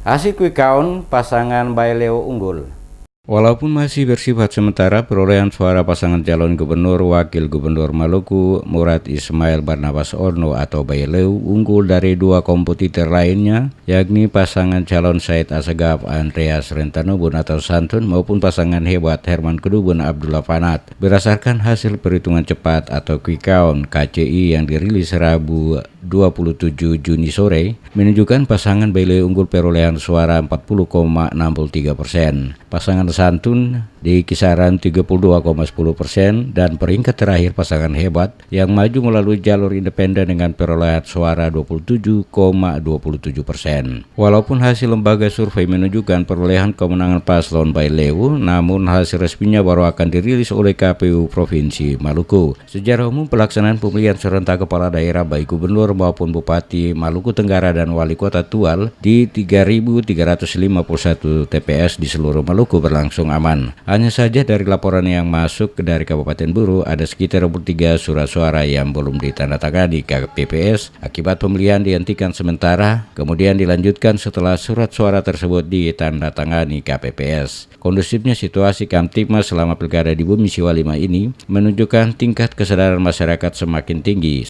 Hasil quick count pasangan Baileo unggul. Walaupun masih bersifat sementara, perolehan suara pasangan calon gubernur wakil gubernur Maluku Murad Ismail Barnabas Orno atau Baileo unggul dari dua kompetitor lainnya, yakni pasangan calon Said Asegaf Andreas Rentanubun atau Santun maupun pasangan hebat Herman Kedubun Abdullah Fanat. Berdasarkan hasil perhitungan cepat atau quick count KCI yang dirilis Rabu 27 Juni sore menunjukkan pasangan Baileo unggul perolehan suara 40,63%. Pasangan Santun di kisaran 32,10% dan peringkat terakhir pasangan hebat yang maju melalui jalur independen dengan perolehan suara 27,27%. Walaupun hasil lembaga survei menunjukkan perolehan kemenangan paslon Baileo, namun hasil resminya baru akan dirilis oleh KPU Provinsi Maluku. Secara umum pelaksanaan pemilihan serentak kepala daerah baik gubernur maupun bupati Maluku Tenggara dan wali kota Tual di 3.351 TPS di seluruh Maluku berlangsung aman. Hanya saja dari laporan yang masuk dari Kabupaten Buru ada sekitar 23 surat suara yang belum ditandatangani KPPS akibat pemilihan dihentikan sementara, kemudian dilanjutkan setelah surat suara tersebut ditandatangani KPPS. Kondusifnya situasi Kamtipmas selama pilkada di Bumi Siwa 5 ini menunjukkan tingkat kesadaran masyarakat semakin tinggi.